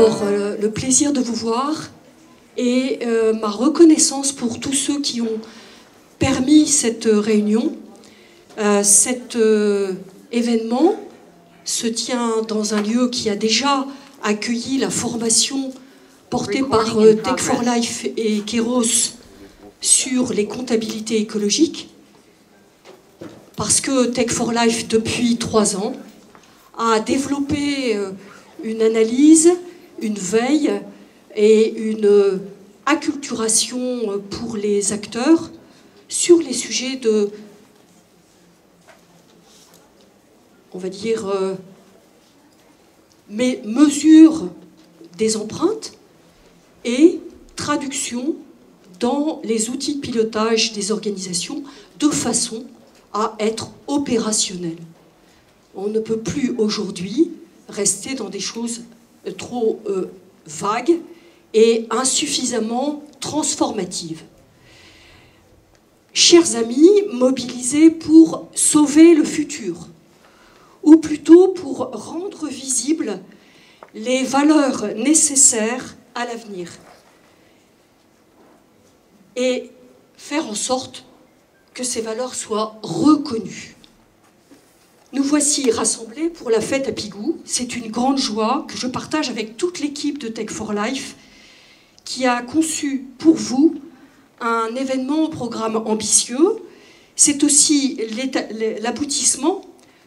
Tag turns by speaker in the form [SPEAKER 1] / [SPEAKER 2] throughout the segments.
[SPEAKER 1] d'abord le plaisir de vous voir et ma reconnaissance pour tous ceux qui ont permis cette réunion. Cet événement se tient dans un lieu qui a déjà accueilli la formation portée par Tech for Life et Kairos sur les comptabilités écologiques, parce que Tech for Life, depuis 3 ans, a développé une analyse, une veille et une acculturation pour les acteurs sur les sujets de, on va dire, mesure des empreintes et traduction dans les outils de pilotage des organisations de façon à être opérationnel. On ne peut plus aujourd'hui rester dans des choses trop vagues et insuffisamment transformatives. Chers amis, mobilisés pour sauver le futur, ou plutôt pour rendre visibles les valeurs nécessaires à l'avenir et faire en sorte que ces valeurs soient reconnues. Nous voici rassemblés pour la fête à Pigou. C'est une grande joie que je partage avec toute l'équipe de Tech for Life qui a conçu pour vous un événement au programme ambitieux. C'est aussi l'aboutissement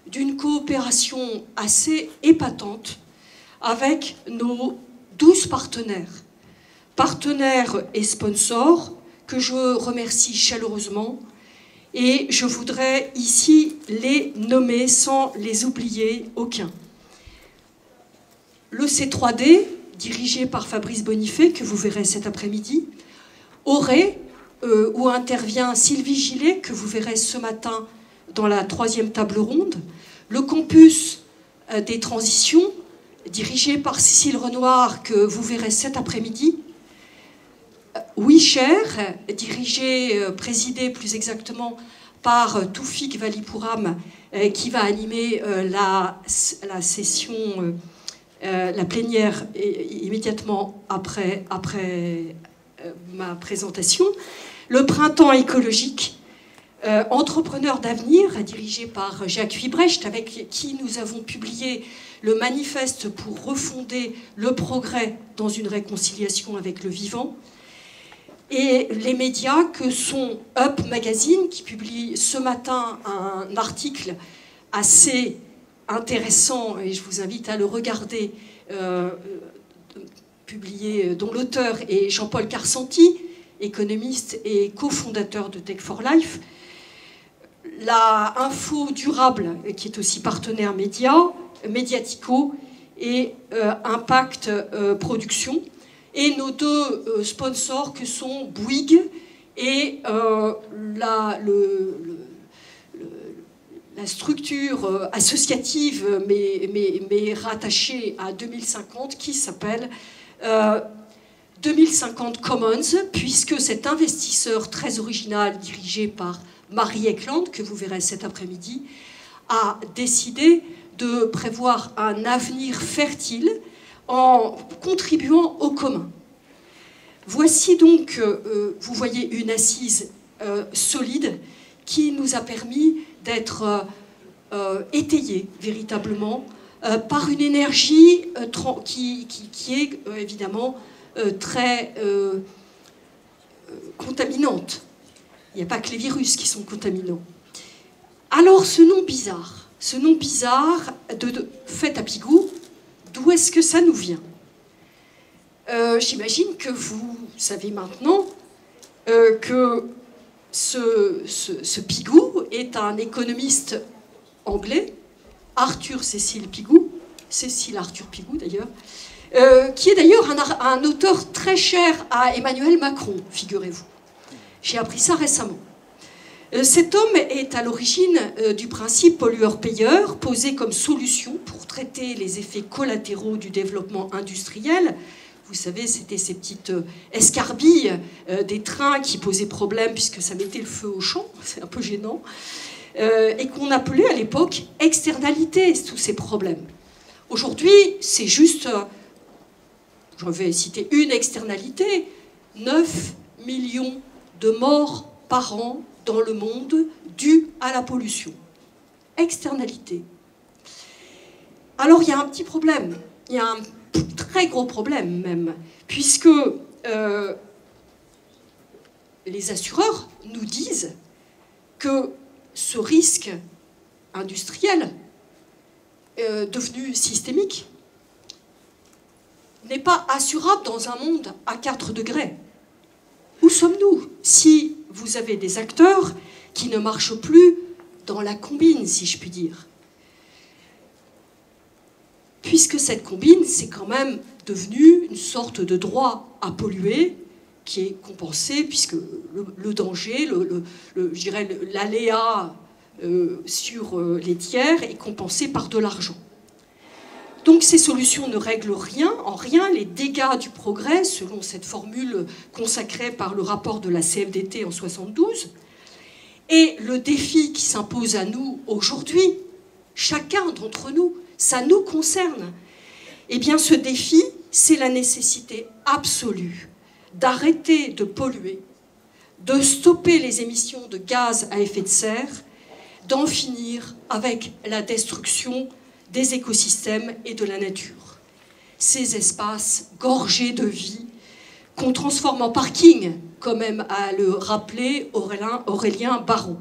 [SPEAKER 1] d'une coopération assez épatante avec nos 12 partenaires et sponsors que je remercie chaleureusement. Et je voudrais ici les nommer sans les oublier aucun. Le C3D, dirigé par Fabrice Bonifay, que vous verrez cet après-midi, Auré, où intervient Sylvie Gillet, que vous verrez ce matin dans la 3e table ronde, le campus des transitions, dirigé par Cécile Renoir, que vous verrez cet après-midi, WeShare, présidé plus exactement par Toufik Valipouram, qui va animer la session, la plénière immédiatement après ma présentation. Le Printemps écologique, Entrepreneurs d'avenir, dirigé par Jacques Huybrecht, avec qui nous avons publié le manifeste pour refonder le progrès dans une réconciliation avec le vivant. Et les médias que sont Up Magazine, qui publie ce matin un article assez intéressant, et je vous invite à le regarder, publié, dont l'auteur est Jean-Paul Carsanti, économiste et cofondateur de Tech for Life. La Info Durable, qui est aussi partenaire Mediatico, et Impact Production. Et nos 2 sponsors que sont Bouygues et la structure associative, mais rattachée à 2050, qui s'appelle 2050 Commons, puisque cet investisseur très original, dirigé par Marie Eklund, que vous verrez cet après-midi, a décidé de prévoir un avenir fertile en contribuant au commun. Voici donc, vous voyez, une assise solide qui nous a permis d'être étayés véritablement par une énergie qui est évidemment très contaminante. Il n'y a pas que les virus qui sont contaminants. Alors ce nom bizarre de fête à Pigou, d'où est-ce que ça nous vient? J'imagine que vous savez maintenant que ce Pigou est un économiste anglais, Arthur Cecil Pigou, Cécile Arthur Pigou d'ailleurs, qui est d'ailleurs un auteur très cher à Emmanuel Macron, figurez-vous. J'ai appris ça récemment. Cet homme est à l'origine du principe pollueur-payeur, posé comme solution pour traiter les effets collatéraux du développement industriel. Vous savez, c'était ces petites escarbilles des trains qui posaient problème puisque ça mettait le feu au champ, c'est un peu gênant, et qu'on appelait à l'époque externalités, tous ces problèmes. Aujourd'hui, c'est juste je vais citer une externalité, 9 millions de morts par an dans le monde dues à la pollution. Externalité. Alors il y a un petit problème, il y a un très gros problème même, puisque les assureurs nous disent que ce risque industriel devenu systémique n'est pas assurable dans un monde à 4 degrés. Où sommes-nous si vous avez des acteurs qui ne marchent plus dans la combine, si je puis dire? Puisque cette combine, c'est quand même devenu une sorte de droit à polluer qui est compensé, puisque le danger, je dirais l'aléa sur les tiers est compensé par de l'argent. Donc ces solutions ne règlent en rien les dégâts du progrès, selon cette formule consacrée par le rapport de la CFDT en 1972. Et le défi qui s'impose à nous aujourd'hui, chacun d'entre nous, ça nous concerne. Eh bien ce défi, c'est la nécessité absolue d'arrêter de polluer, de stopper les émissions de gaz à effet de serre, d'en finir avec la destruction des écosystèmes et de la nature. Ces espaces gorgés de vie qu'on transforme en parking, comme aime à le rappeler Aurélien Barraud.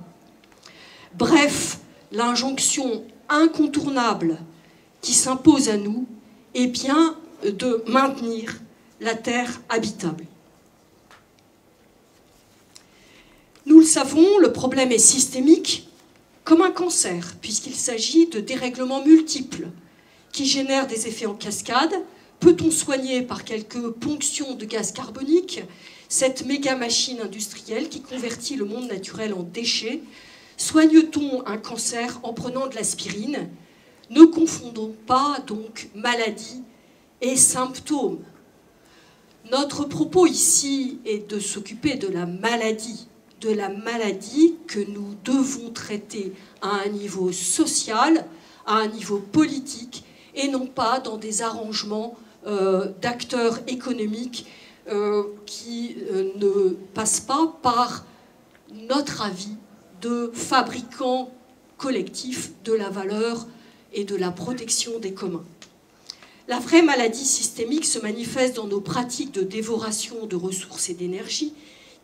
[SPEAKER 1] Bref, l'injonction incontournable qui s'impose à nous est bien de maintenir la Terre habitable. Nous le savons, le problème est systémique, comme un cancer, puisqu'il s'agit de dérèglements multiples qui génèrent des effets en cascade. Peut-on soigner par quelques ponctions de gaz carbonique cette méga-machine industrielle qui convertit le monde naturel en déchets? Soigne-t-on un cancer en prenant de l'aspirine? Ne confondons pas donc maladie et symptômes. Notre propos ici est de s'occuper de la maladie que nous devons traiter à un niveau social, à un niveau politique, et non pas dans des arrangements d'acteurs économiques qui ne passent pas par notre avis de fabricants collectifs de la valeur et de la protection des communs. La vraie maladie systémique se manifeste dans nos pratiques de dévoration de ressources et d'énergie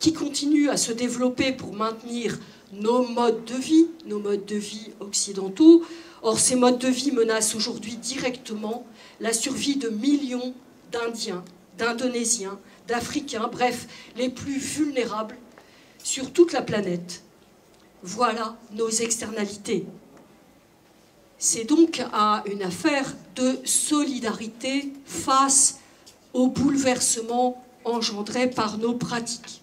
[SPEAKER 1] qui continuent à se développer pour maintenir nos modes de vie occidentaux. Or, ces modes de vie menacent aujourd'hui directement la survie de millions d'Indiens, d'Indonésiens, d'Africains, bref, les plus vulnérables sur toute la planète. Voilà nos externalités. C'est donc une affaire de solidarité face aux bouleversements engendrés par nos pratiques.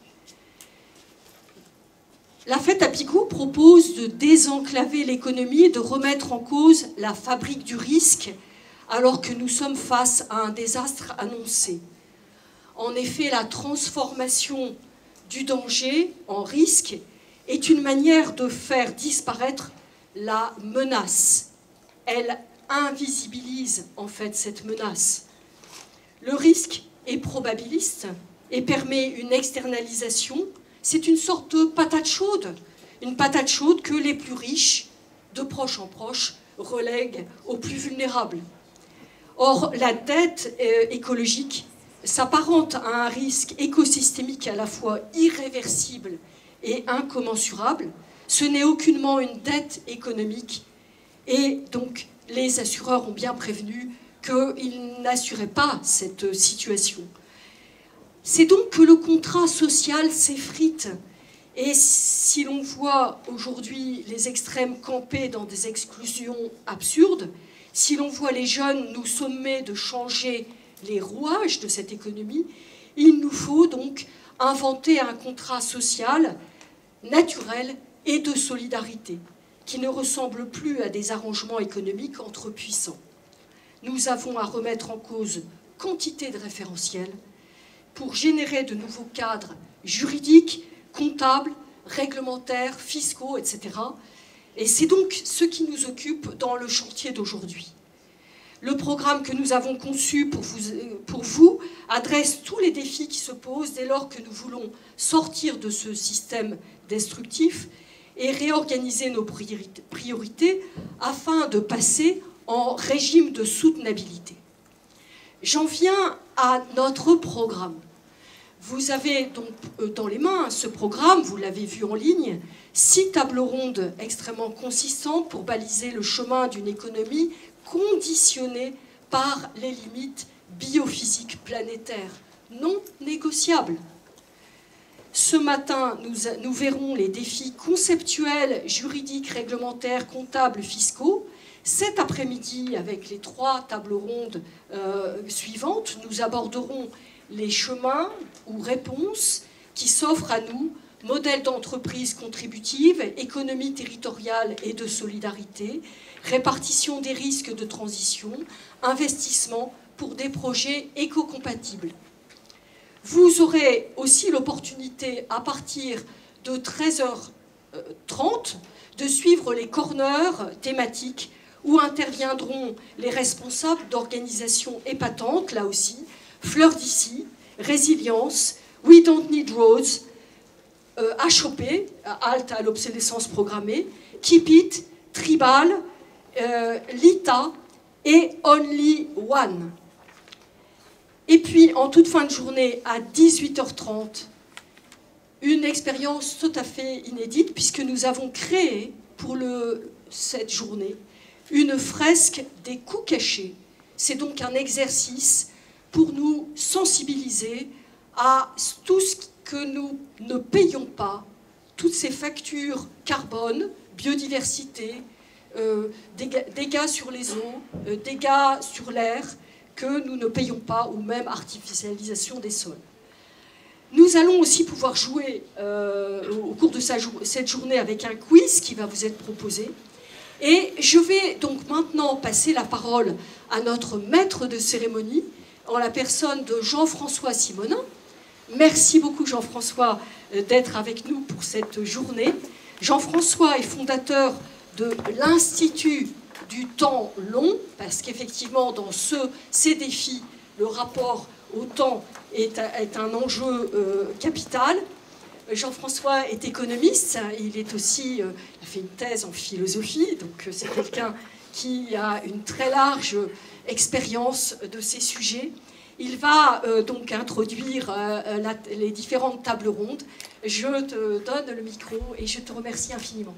[SPEAKER 1] La fête à Picot propose de désenclaver l'économie et de remettre en cause la fabrique du risque, alors que nous sommes face à un désastre annoncé. En effet, la transformation du danger en risque est une manière de faire disparaître la menace. Elle invisibilise en fait cette menace. Le risque est probabiliste et permet une externalisation. C'est une sorte de patate chaude, une patate chaude que les plus riches, de proche en proche, relèguent aux plus vulnérables. Or, la dette écologique s'apparente à un risque écosystémique à la fois irréversible et incommensurable. Ce n'est aucunement une dette économique et donc les assureurs ont bien prévenu qu'ils n'assuraient pas cette situation. C'est donc que le contrat social s'effrite. Et si l'on voit aujourd'hui les extrêmes camper dans des exclusions absurdes, si l'on voit les jeunes nous sommer de changer les rouages de cette économie, il nous faut donc inventer un contrat social naturel et de solidarité, qui ne ressemble plus à des arrangements économiques entre puissants. Nous avons à remettre en cause quantité de référentiels pour générer de nouveaux cadres juridiques, comptables, réglementaires, fiscaux, etc. Et c'est donc ce qui nous occupe dans le chantier d'aujourd'hui. Le programme que nous avons conçu pour vous adresse tous les défis qui se posent dès lors que nous voulons sortir de ce système destructif et réorganiser nos priorités afin de passer en régime de soutenabilité. J'en viens à notre programme. Vous avez donc dans les mains ce programme, vous l'avez vu en ligne, 6 tables rondes extrêmement consistantes pour baliser le chemin d'une économie conditionnée par les limites biophysiques planétaires, non négociables. Ce matin, nous verrons les défis conceptuels, juridiques, réglementaires, comptables, fiscaux. Cet après-midi, avec les 3 tables rondes suivantes, nous aborderons les chemins ou réponses qui s'offrent à nous, modèles d'entreprise contributive, économie territoriale et de solidarité, répartition des risques de transition, investissement pour des projets éco-compatibles. Vous aurez aussi l'opportunité, à partir de 13h30, de suivre les corners thématiques où interviendront les responsables d'organisations épatantes, là aussi, Fleurs d'ici, Résilience, We Don't Need Roads, HOP, Halte à l'obsolescence programmée, Keep It, Tribal, Lita et Only One. Et puis, en toute fin de journée, à 18h30, une expérience tout à fait inédite, puisque nous avons créé, pour cette journée, une fresque des coûts cachés. C'est donc un exercice pour nous sensibiliser à tout ce que nous ne payons pas, toutes ces factures carbone, biodiversité, dégâts sur les eaux, dégâts sur l'air, que nous ne payons pas, ou même artificialisation des sols. Nous allons aussi pouvoir jouer au cours de cette journée avec un quiz qui va vous être proposé. Et je vais donc maintenant passer la parole à notre maître de cérémonie, en la personne de Jean-François Simonin. Merci beaucoup Jean-François d'être avec nous pour cette journée. Jean-François est fondateur de l'Institut du temps long, parce qu'effectivement, dans ces défis, le rapport au temps est un enjeu capital. Jean-François est économiste, il a fait une thèse en philosophie, donc c'est quelqu'un qui a une très large expérience de ces sujets. Il va donc introduire les différentes tables rondes. Je te donne le micro et je te remercie infiniment.